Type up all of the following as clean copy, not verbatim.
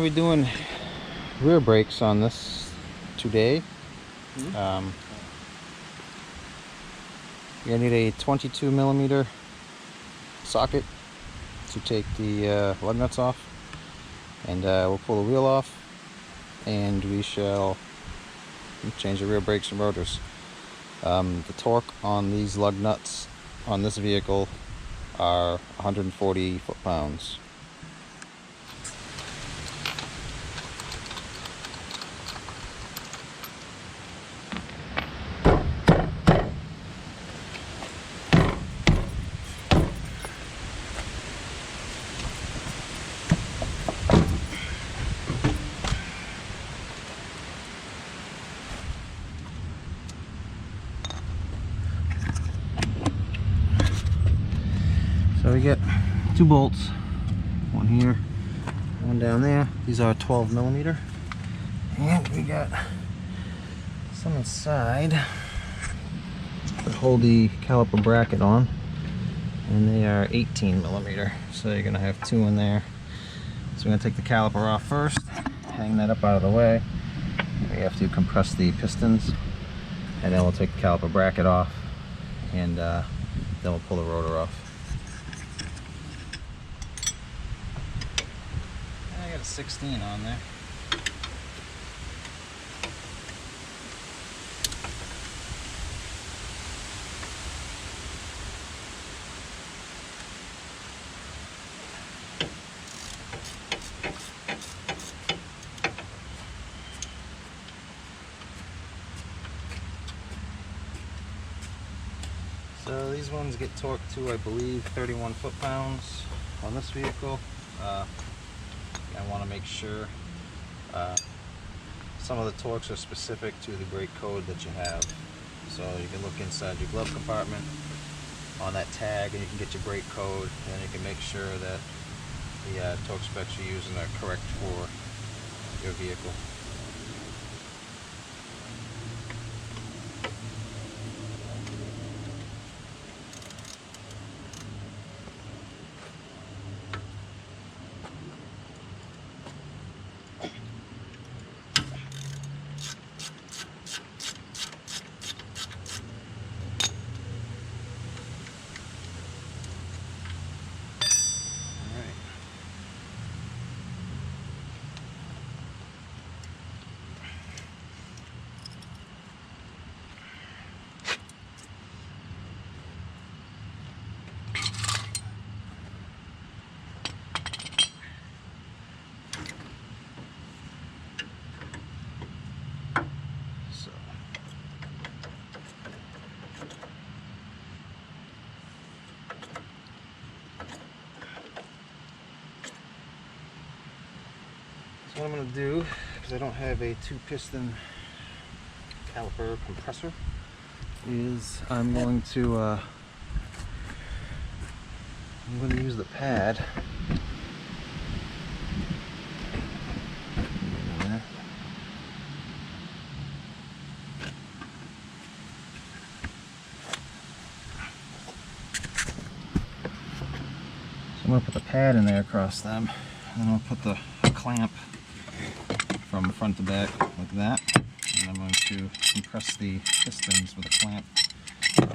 be doing rear brakes on this today. You're gonna need a 22 millimeter socket to take the lug nuts off, and we'll pull the wheel off, and we shall change the rear brakes and rotors. The torque on these lug nuts on this vehicle are 140 foot-pounds. So we get two bolts, one here, one down there. These are 12 millimeter, and we got some inside that hold the caliper bracket on, and they are 18 millimeter. So you're gonna have two in there. So we're gonna take the caliper off first, hang that up out of the way. We have to compress the pistons, and then we'll take the caliper bracket off, and then we'll pull the rotor off. I got a 16 on there. So these ones get torqued to, I believe, 31 foot-pounds on this vehicle. I want to make sure some of the torques are specific to the brake code that you have. So you can look inside your glove compartment on that tag, and you can get your brake code, and then you can make sure that the torque specs you're using are correct for your vehicle. So what I'm going to do, because I don't have a two-piston caliper compressor, is I'm going to use the pad. So I'm going to put the pad in there across them, and then I'll put the clamp from front to back like that, and I'm going to compress the pistons with a clamp.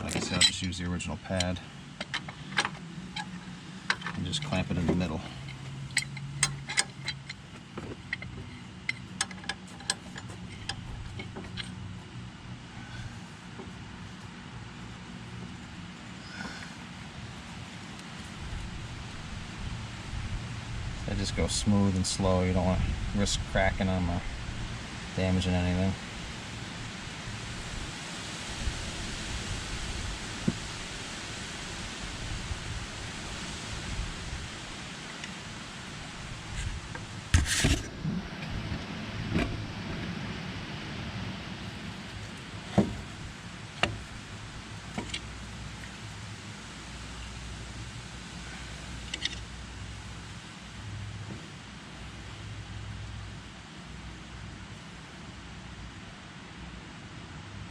Like I said, I'll just use the original pad and just clamp it in the middle. They just go smooth and slow. You don't want to risk cracking them or damaging anything.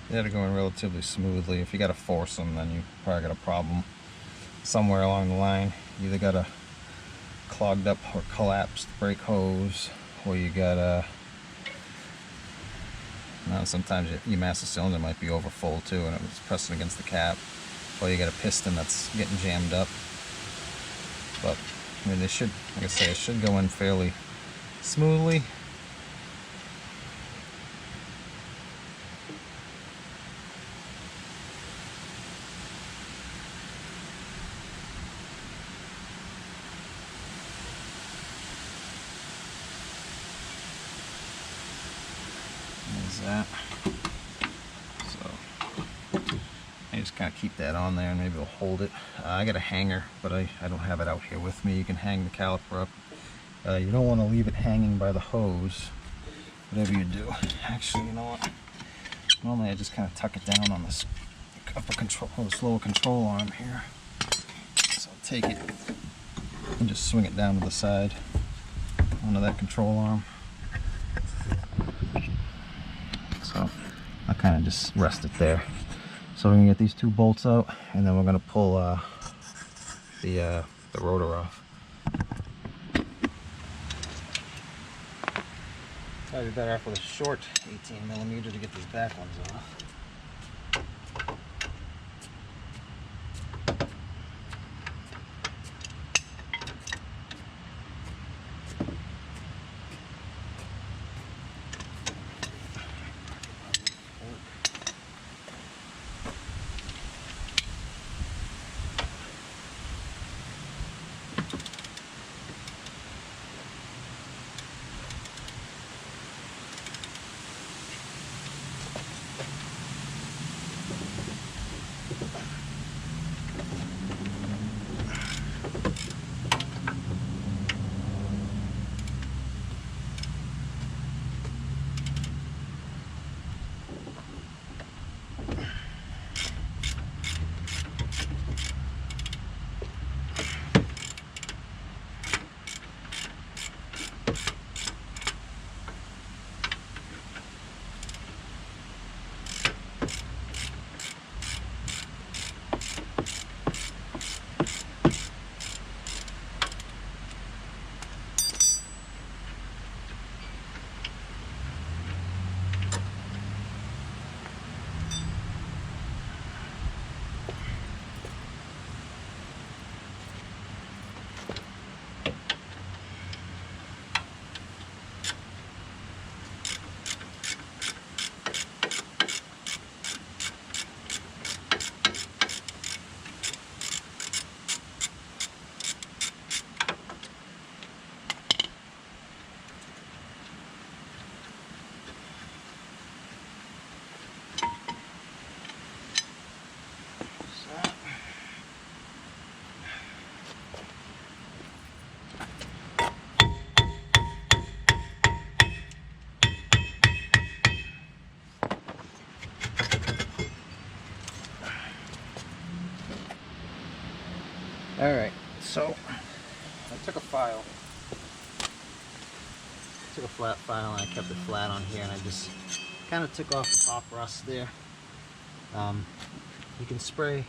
They got to go in relatively smoothly. If you got to force them, then you probably got a problem somewhere along the line. You either got a clogged up or collapsed brake hose, where you got now sometimes your master cylinder might be over full too, and it's pressing against the cap, or you got a piston that's getting jammed up. But I mean, they should, like I say, it should go in fairly smoothly. There's that. So I just kind of keep that on there and maybe we'll hold it. I got a hanger, but I don't have it out here with me. You can hang the caliper up. You don't want to leave it hanging by the hose, whatever you do. Actually, you know what? Normally I just kind of tuck it down on this upper control, this lower control arm here. So I'll take it and just swing it down to the side onto that control arm. So I'll kind of just rest it there. So we're gonna get these two bolts out, and then we're gonna pull the rotor off. Probably better off with a short 18mm to get these back ones off. Alright, so I took a file, took a flat file and I kept it flat on here, and I just kind of took off the top rust there. You can spray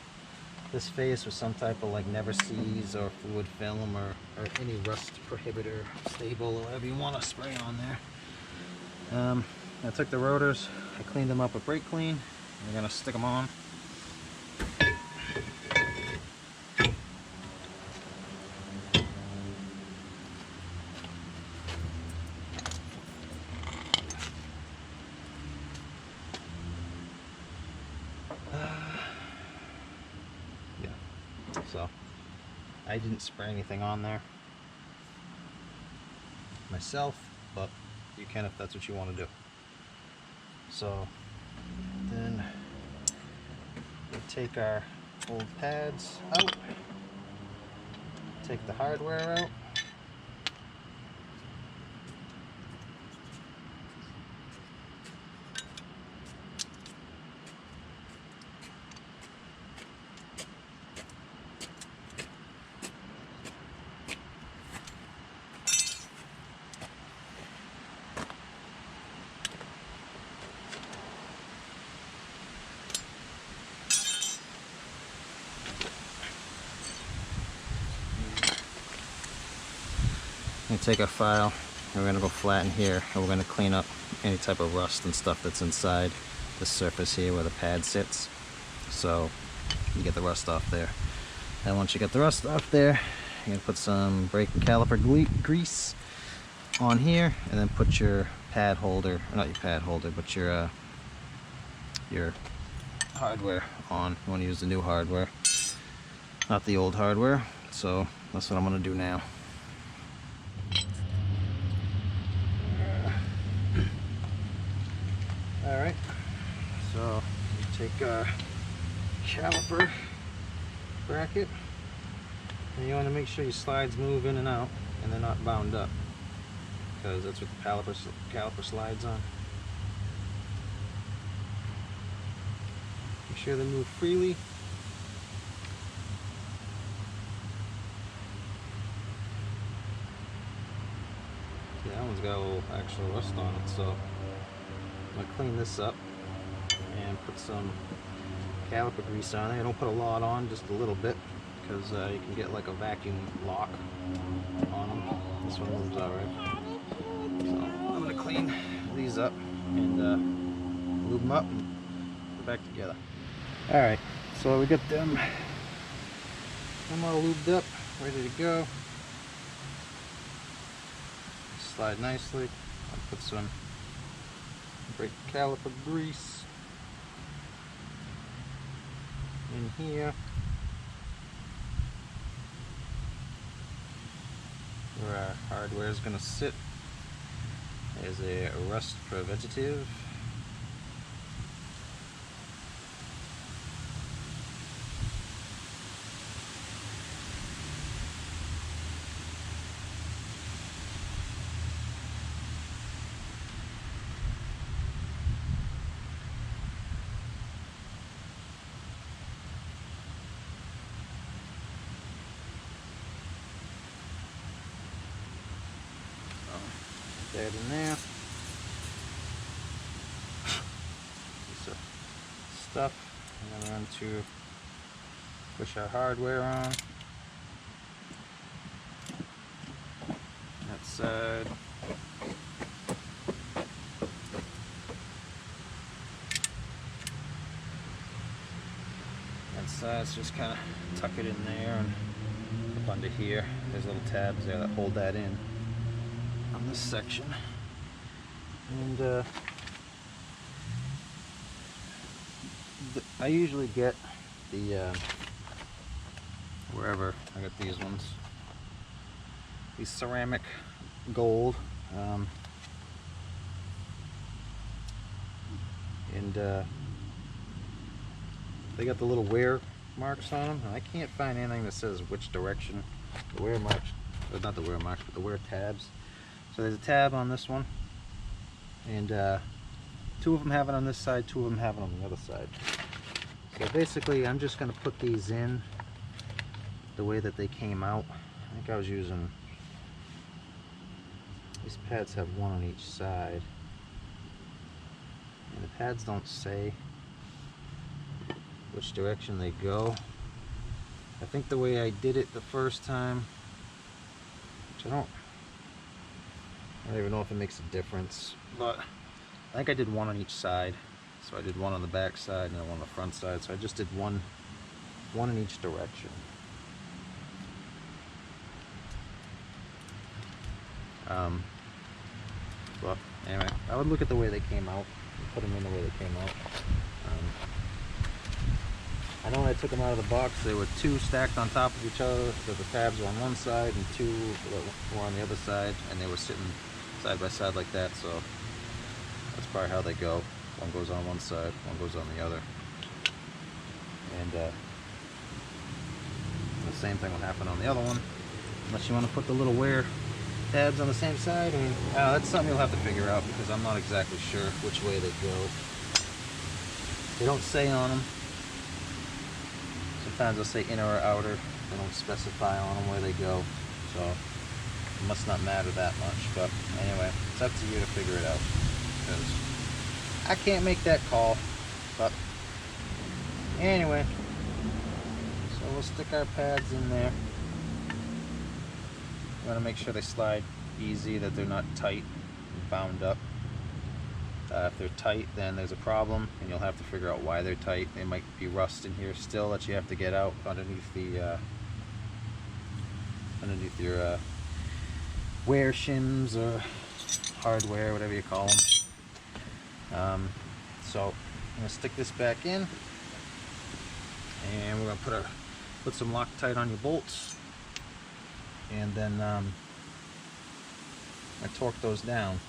this face with some type of like never sees or fluid film or any rust prohibitor, stable, or whatever you want to spray on there. I took the rotors, I cleaned them up with brake clean. We're going to stick them on. So I didn't spray anything on there myself, but you can if that's what you want to do. So then we take our old pads out, take the hardware out, and take a file we're gonna go flatten here, and we're gonna clean up any type of rust and stuff that's inside the surface here where the pad sits, so you get the rust off there. And once you get the rust off there, you're gonna put some brake and caliper grease on here, and then put your pad holder, not your pad holder, but your hardware on. You want to use the new hardware, not the old hardware. So that's what I'm gonna do now. Alright, so you take a caliper bracket, and you want to make sure your slides move in and out and they're not bound up, because that's what the caliper slides on. Make sure they move freely. See, that one's got a little actual rust on it, so I'm going to clean this up and put some caliper grease on it. I don't put a lot on, just a little bit, because you can get like a vacuum lock on them. This one moves alright. So I'm going to clean these up and lube them up and put back together. Alright, so we got them all lubed up, ready to go. Slide nicely. I'll put some brake caliper grease in here, where our hardware is going to sit as a rust preventative. That in there. Piece of stuff. And then we're going to push our hardware on. That side. That side's just kind of tuck it in there and up under here. There's little tabs there that hold that in on this section. And I usually get the wherever I got these ones, these ceramic gold, and they got the little wear marks on them, and I can't find anything that says which direction the wear marks, or not the wear marks, but the wear tabs. So there's a tab on this one, and two of them have it on this side, two of them have it on the other side. So basically I'm just going to put these in the way that they came out. I think I was using, these pads have one on each side, and the pads don't say which direction they go. I think the way I did it the first time, which I don't even know if it makes a difference, but I think I did one on each side. So I did one on the back side and then one on the front side. So I just did one in each direction. But anyway, I would look at the way they came out and put them in the way they came out. I know when I took them out of the box, there were two stacked on top of each other, so the tabs were on one side and two were on the other side, and they were sitting side by side like that, so that's probably how they go. One goes on one side, one goes on the other. And the same thing will happen on the other one, unless you want to put the little wear tabs on the same side. I mean, that's something you'll have to figure out, because I'm not exactly sure which way they go. They don't say on them. Sometimes they'll say inner or outer. They don't specify on them where they go, so it must not matter that much. But anyway, it's up to you to figure it out, because I can't make that call. But anyway, so we'll stick our pads in there. We want to make sure they slide easy that they're not tight and bound up. If they're tight, then there's a problem, and you'll have to figure out why they're tight. They might be rust in here still that you have to get out underneath the underneath your wear shims or hardware, whatever you call them. So I'm gonna stick this back in, and we're gonna put some Loctite on your bolts, and then I torque those down.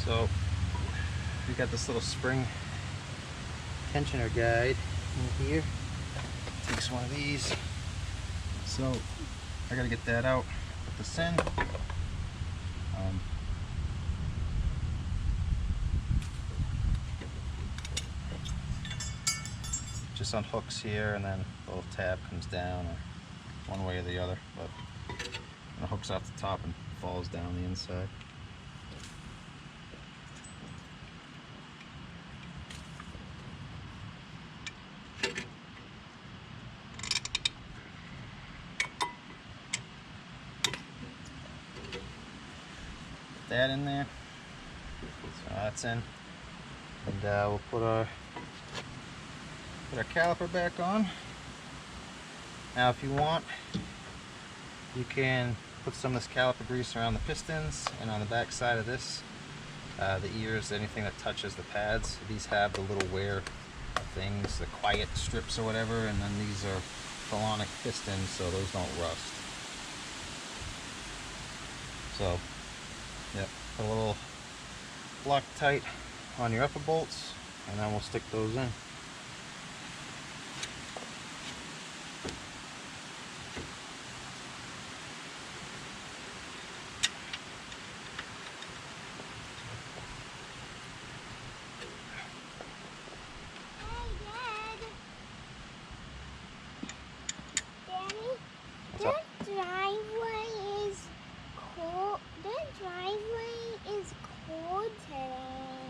So we got this little spring tensioner guide in here. Takes one of these. So I gotta get that out, put this in. Just unhooks here, and then the little tab comes down, or one way or the other, but it hooks off the top and falls down the inside. That in there, so that's in, and we'll put our caliper back on. Now if you want, you can put some of this caliper grease around the pistons and on the back side of this, the ears, anything that touches the pads. These have the little wear things, the quiet strips or whatever, and then these are colonic pistons, so those don't rust. So yep, put a little Loctite on your upper bolts, and then we'll stick those in.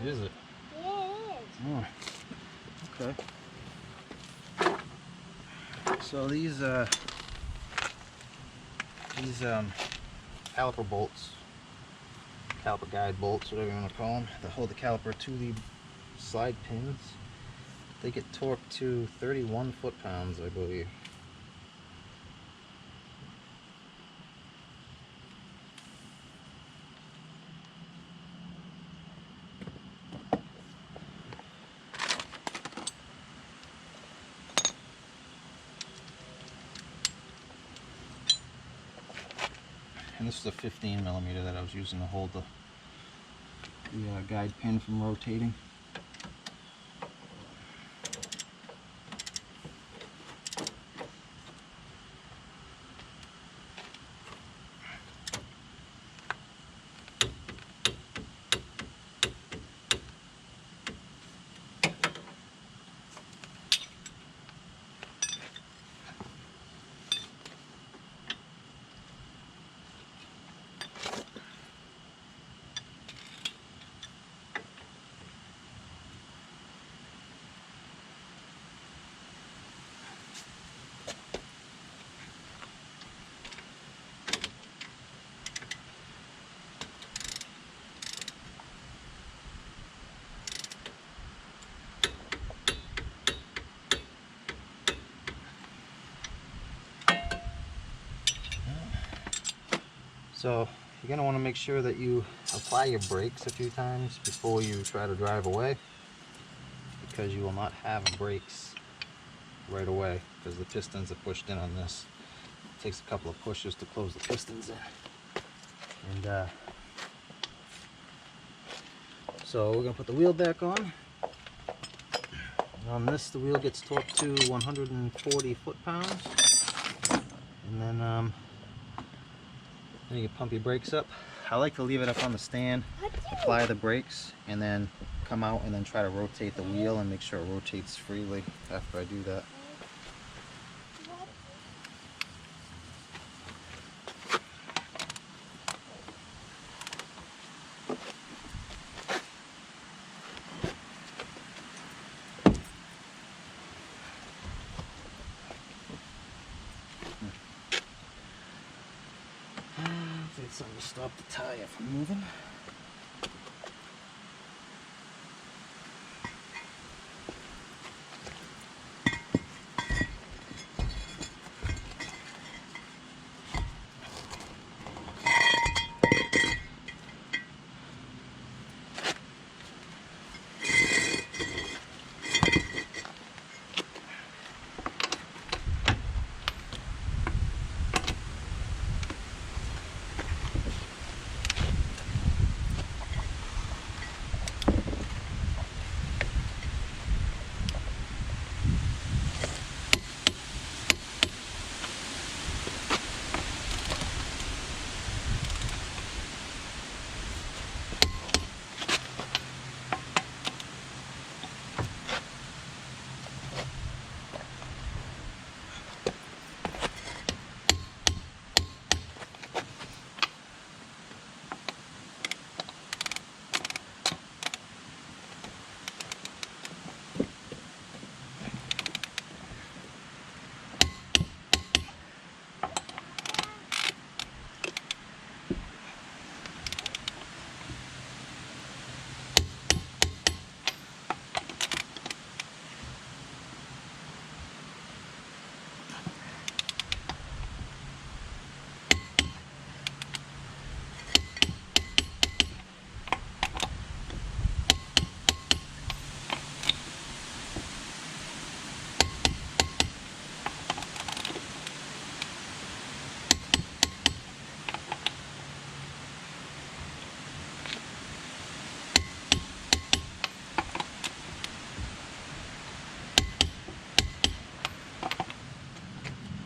Is it? Yeah, it is. Oh, okay. So these caliper bolts, caliper guide bolts, whatever you want to call them, that hold the caliper to the slide pins, they get torqued to 31 foot-pounds, I believe. And this is a 15 millimeter that I was using to hold the guide pin from rotating. So you're going to want to make sure that you apply your brakes a few times before you try to drive away, because you will not have brakes right away because the pistons are pushed in on this. It takes a couple of pushes to close the pistons in. And so we're going to put the wheel back on. And on this, the wheel gets torqued to 140 foot-pounds. And then you can pump your brakes up. I like to leave it up on the stand, apply the brakes, and then come out and then try to rotate the wheel and make sure it rotates freely after I do that. Need something to stop the tire from moving.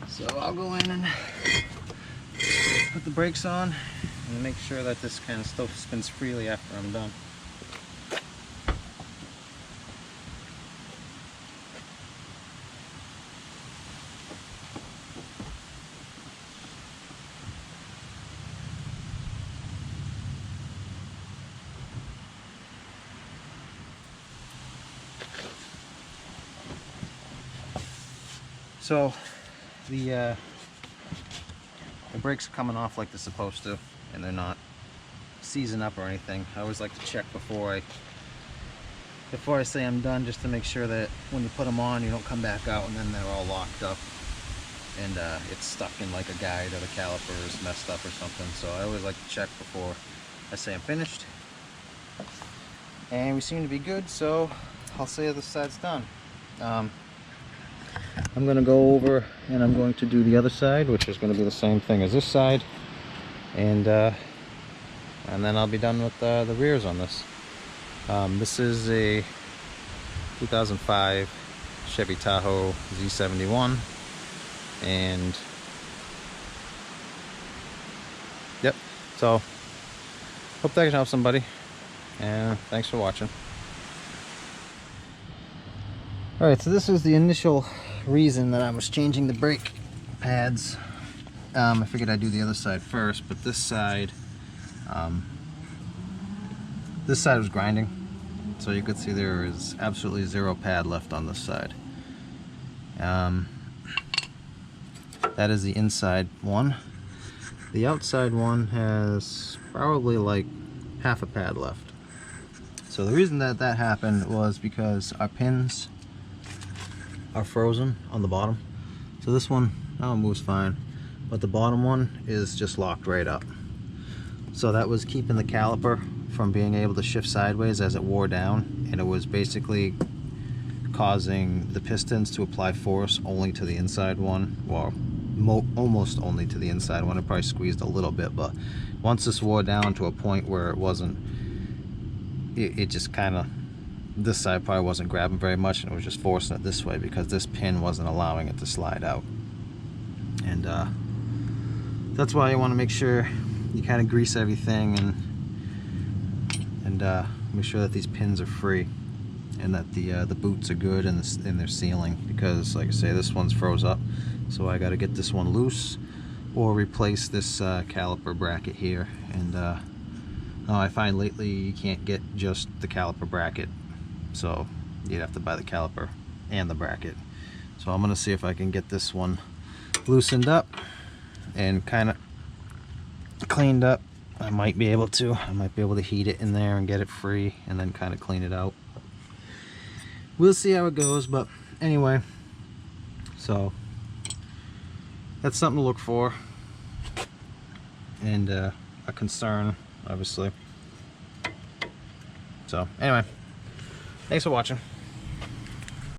So I'll go in and put the brakes on and make sure that this kind of stuff spins freely after I'm done. So the brakes are coming off like they're supposed to, and they're not seizing up or anything. I always like to check before I say I'm done, just to make sure that when you put them on, you don't come back out and then they're all locked up and it's stuck in like a guide, or the caliper is messed up or something. So I always like to check before I say I'm finished. And we seem to be good, so I'll say this side's done. I'm going to go over and I'm going to do the other side, which is going to be the same thing as this side, and then I'll be done with the rears on this. This is a 2005 Chevy Tahoe Z71, and yep, so hope that can help somebody, and thanks for watching. Alright, so this is the initial reason that I was changing the brake pads. I figured I'd do the other side first, but this side was grinding, so you could see there is absolutely zero pad left on this side. That is the inside one. The outside one has probably like half a pad left. So the reason that happened was because our pins are frozen on the bottom. So this one now moves fine, but the bottom one is just locked right up. So that was keeping the caliper from being able to shift sideways as it wore down, and it was basically causing the pistons to apply force only to the inside one. Well, almost only to the inside one. It probably squeezed a little bit, but once this wore down to a point where it wasn't, it just kind of, this side probably wasn't grabbing very much, and it was just forcing it this way because this pin wasn't allowing it to slide out. And that's why you want to make sure you kind of grease everything and make sure that these pins are free and that the boots are good and their sealing, because like I say, this one's froze up, so I got to get this one loose or replace this caliper bracket here. And I find lately you can't get just the caliper bracket, so you'd have to buy the caliper and the bracket. So I'm gonna see if I can get this one loosened up and kind of cleaned up. I might be able to heat it in there and get it free and then kind of clean it out. We'll see how it goes, but anyway, so that's something to look for, and a concern, obviously. So anyway, thanks for watching.